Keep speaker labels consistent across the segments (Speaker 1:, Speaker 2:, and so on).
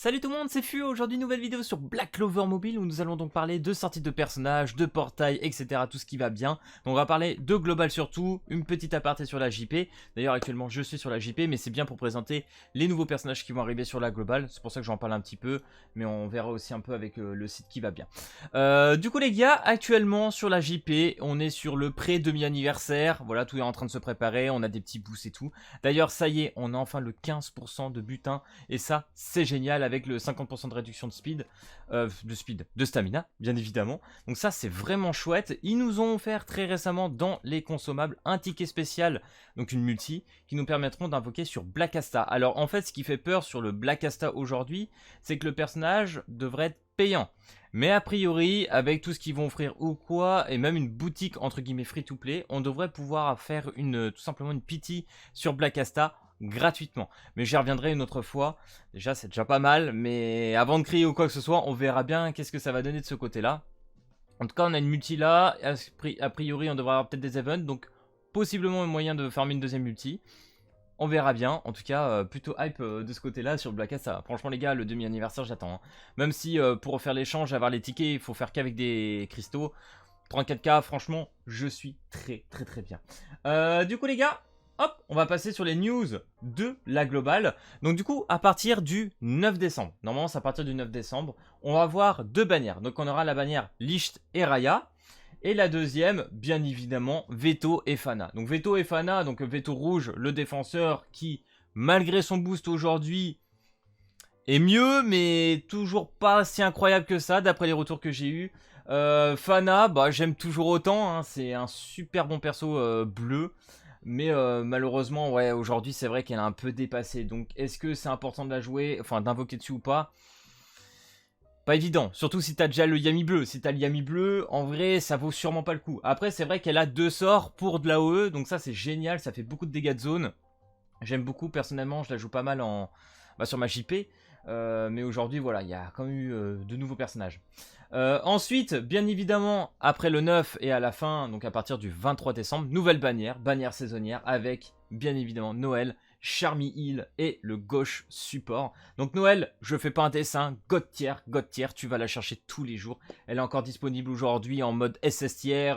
Speaker 1: Salut tout le monde, c'est Fu. Aujourd'hui nouvelle vidéo sur Black Clover Mobile où nous allons donc parler de sorties de personnages, de portails, etc. Tout ce qui va bien. Donc on va parler de Global surtout, une petite aparté sur la JP. D'ailleurs actuellement je suis sur la JP mais c'est bien pour présenter les nouveaux personnages qui vont arriver sur la Global. C'est pour ça que j'en parle un petit peu, mais on verra aussi un peu avec le site qui va bien. Du coup les gars, actuellement sur la JP, on est sur le pré-demi-anniversaire. Voilà, tout est en train de se préparer, on a des petits boosts et tout. D'ailleurs ça y est, on a enfin le 15% de butin et ça c'est génial avec le 50% de réduction de stamina, bien évidemment. Donc ça, c'est vraiment chouette. Ils nous ont offert très récemment dans les consommables un ticket spécial, donc une multi, qui nous permettront d'invoquer sur Black Asta. Alors en fait, ce qui fait peur sur le Black Asta aujourd'hui, c'est que le personnage devrait être payant. Mais a priori, avec tout ce qu'ils vont offrir ou quoi, et même une boutique entre guillemets free-to-play, on devrait pouvoir faire tout simplement une pity sur Black Asta gratuitement. Mais j'y reviendrai une autre fois. Déjà, c'est déjà pas mal, mais avant de crier ou quoi que ce soit, on verra bien qu'est-ce que ça va donner de ce côté-là. En tout cas, on a une multi là. A priori, on devrait avoir peut-être des events, donc possiblement un moyen de farmer une deuxième multi. On verra bien. En tout cas, plutôt hype de ce côté-là sur Black Asta. Franchement, les gars, le demi-anniversaire, j'attends. Hein. Même si pour refaire l'échange, avoir les tickets, il faut faire qu'avec des cristaux. 34K, franchement, je suis très bien. Du coup, les gars, hop, on va passer sur les news de la globale. Donc du coup, à partir du 9 décembre, normalement c'est à partir du 9 décembre, on va avoir deux bannières. Donc on aura la bannière Licht et Raya. Et la deuxième, bien évidemment, Veto et Fana. Donc Veto et Fana, donc Veto rouge, le défenseur qui, malgré son boost aujourd'hui, est mieux, mais toujours pas si incroyable que ça, d'après les retours que j'ai eus. Fana, bah j'aime toujours autant, hein, c'est un super bon perso bleu. Mais malheureusement, ouais, aujourd'hui, c'est vrai qu'elle a un peu dépassé. Donc, est-ce que c'est important de la jouer, enfin, d'invoquer dessus ou pas? Pas évident. Surtout si t'as déjà le Yami bleu. Si t'as le Yami bleu, en vrai, ça vaut sûrement pas le coup. Après, c'est vrai qu'elle a deux sorts pour de l'AOE. Donc ça, c'est génial. Ça fait beaucoup de dégâts de zone. J'aime beaucoup, personnellement. Je la joue pas mal sur ma JP. Mais aujourd'hui, voilà, il y a quand même eu de nouveaux personnages. Ensuite, bien évidemment, après le 9 et à la fin, donc à partir du 23 décembre, nouvelle bannière, bannière saisonnière, avec bien évidemment Noël, Charmy Hill et le gauche support. Donc Noël, je fais pas un dessin, God tier, tu vas la chercher tous les jours. Elle est encore disponible aujourd'hui en mode SS tier,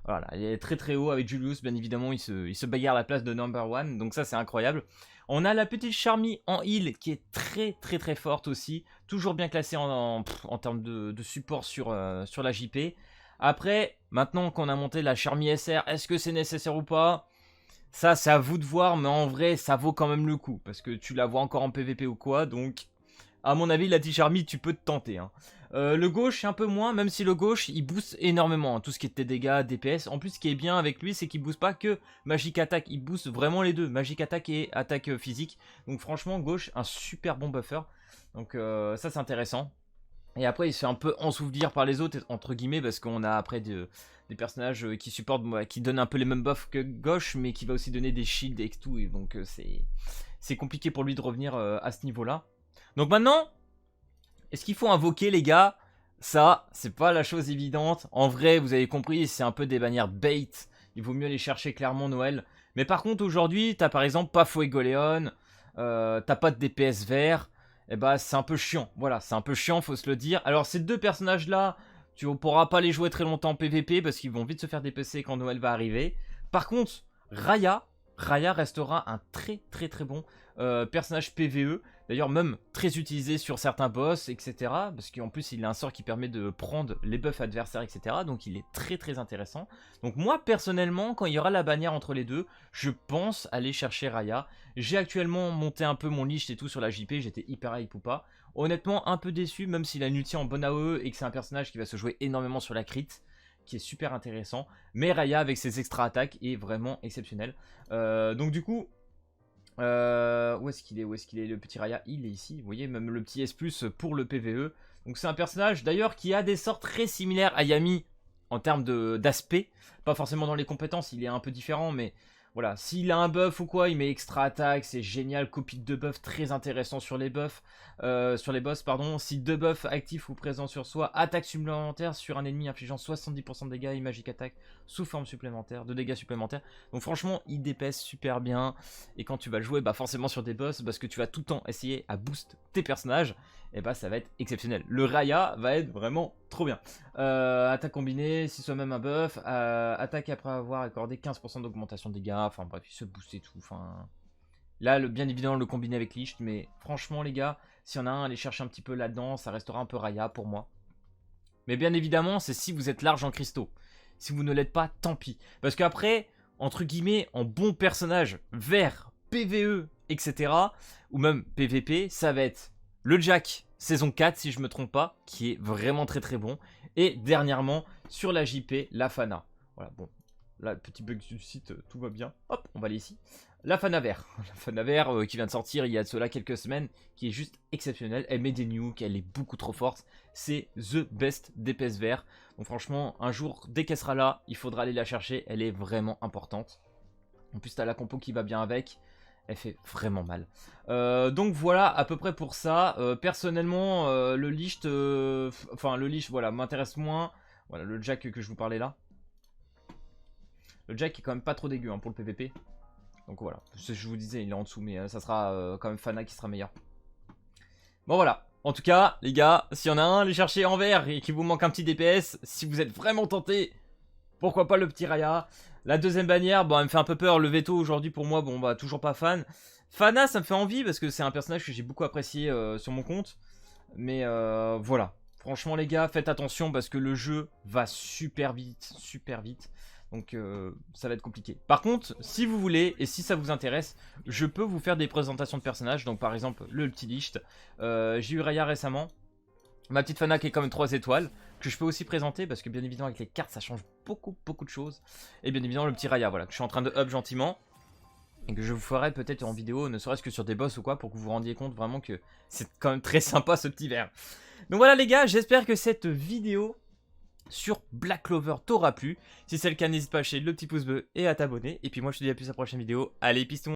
Speaker 1: voilà, elle est très haut avec Julius, bien évidemment, il se bagarre à la place de number one, donc ça c'est incroyable. On a la petite Charmy en heal qui est très forte aussi, toujours bien classée en termes de support sur la JP. Après, maintenant qu'on a monté la Charmy SR, est-ce que c'est nécessaire ou pas? Ça, c'est à vous de voir, mais en vrai, ça vaut quand même le coup, parce que tu la vois encore en PVP ou quoi, donc à mon avis, la T-Charmy, tu peux te tenter. Hein. Le gauche, un peu moins, même si le gauche, il booste énormément. Hein, tout ce qui est tes dégâts, DPS. En plus, ce qui est bien avec lui, c'est qu'il booste pas que Magic Attack. Il booste vraiment les deux, Magic Attack et Attaque physique. Donc franchement, gauche, un super bon buffer. Donc ça, c'est intéressant. Et après, il se fait un peu ensoufflir par les autres, entre guillemets, parce qu'on a après des personnages qui supportent, qui donnent un peu les mêmes buffs que gauche, mais qui va aussi donner des shields et tout. Et donc c'est compliqué pour lui de revenir à ce niveau-là. Donc maintenant, est-ce qu'il faut invoquer les gars? Ça, c'est pas la chose évidente. En vrai, vous avez compris, c'est un peu des bannières bait. Il vaut mieux les chercher clairement Noël. Mais par contre, aujourd'hui, t'as par exemple pas Fuegoleon, t'as pas de DPS vert. Et bah, c'est un peu chiant. Voilà, c'est un peu chiant, faut se le dire. Alors, ces deux personnages-là, tu ne pourras pas les jouer très longtemps en PVP parce qu'ils vont vite se faire dépecer quand Noël va arriver. Par contre, Raya restera un très bon personnage PVE. D'ailleurs même très utilisé sur certains boss, etc. Parce qu'en plus il a un sort qui permet de prendre les buffs adversaires, etc. Donc il est très intéressant. Donc moi personnellement, quand il y aura la bannière entre les deux, je pense aller chercher Raya. J'ai actuellement monté un peu mon Lich et tout sur la JP, j'étais hyper hype ou pas. Honnêtement un peu déçu, même s'il a une ulti en bonne AOE et que c'est un personnage qui va se jouer énormément sur la crit, qui est super intéressant. Mais Raya avec ses extra attaques est vraiment exceptionnel. Donc du coup... où est-ce qu'il est? Où est-ce qu'il est? Le petit Raya, il est ici. Vous voyez, même le petit S+, pour le PVE. Donc c'est un personnage, d'ailleurs, qui a des sorts très similaires à Yami en termes d'aspect. Pas forcément dans les compétences, il est un peu différent, mais Voilà, s'il a un buff ou quoi, il met extra attaque, c'est génial, copie de 2 buffs très intéressant sur les buffs, sur les boss, pardon. Si 2 buffs actifs ou présents sur soi, attaque supplémentaire sur un ennemi infligeant 70% de dégâts et magique attaque sous forme supplémentaire, de dégâts supplémentaires. Donc franchement, il dépèse super bien. Et quand tu vas le jouer, bah forcément sur des boss, parce que tu vas tout le temps essayer à boost tes personnages, et bah ça va être exceptionnel. Le Raya va être vraiment trop bien. Attaque combinée, si soi-même un buff, attaque après avoir accordé 15% d'augmentation de dégâts, enfin bref, il se booste et tout, enfin... Là, bien évidemment, le combiner avec Lich, mais franchement les gars, s'il y en a un, allez chercher un petit peu là-dedans, ça restera un peu Raya pour moi. Mais bien évidemment, c'est si vous êtes large en cristaux. Si vous ne l'êtes pas, tant pis. Parce qu'après, entre guillemets, en bon personnage vert, PVE, etc., ou même PVP, ça va être le Jack saison 4, si je me trompe pas, qui est vraiment très très bon. Et dernièrement, sur la JP, la Fana. Voilà, bon, là, petit bug du site, tout va bien. Hop, on va aller ici. La Fana vert. La Fana vert qui vient de sortir il y a de cela quelques semaines, qui est juste exceptionnelle. Elle met des nukes, elle est beaucoup trop forte. C'est the best DPS vert. Donc franchement, un jour, dès qu'elle sera là, il faudra aller la chercher. Elle est vraiment importante. En plus, t'as la compo qui va bien avec. Elle fait vraiment mal. Donc voilà, à peu près pour ça. Personnellement, le Lich, le Lich, voilà, m'intéresse moins. Voilà, le Jack que je vous parlais là. Le Jack est quand même pas trop dégueu hein, pour le PVP. Donc voilà, je vous disais, il est en dessous, mais ça sera quand même Fana qui sera meilleur. Bon voilà, en tout cas, les gars, s'il y en a un, les chercher en vert et qu'il vous manque un petit DPS, si vous êtes vraiment tenté, pourquoi pas le petit Raya. La deuxième bannière, bon, elle me fait un peu peur, le veto aujourd'hui pour moi, bon bah toujours pas fan. Fana, ça me fait envie parce que c'est un personnage que j'ai beaucoup apprécié sur mon compte. Mais voilà, franchement les gars, faites attention parce que le jeu va super vite, super vite. Donc ça va être compliqué. Par contre, si vous voulez et si ça vous intéresse, je peux vous faire des présentations de personnages. Donc par exemple, le petit Lich. J'ai eu Raya récemment. Ma petite Fana qui est quand même 3 étoiles. Que je peux aussi présenter parce que bien évidemment avec les cartes ça change beaucoup de choses. Et bien évidemment le petit Raya, voilà, que je suis en train de up gentiment. Et que je vous ferai peut-être en vidéo, ne serait-ce que sur des boss ou quoi, pour que vous vous rendiez compte vraiment que c'est quand même très sympa ce petit verre. Donc voilà les gars, j'espère que cette vidéo sur Black Clover t'aura plu. Si c'est le cas, n'hésite pas à lâcher le petit pouce bleu et à t'abonner. Et puis moi je te dis à plus à la prochaine vidéo. Allez, piston!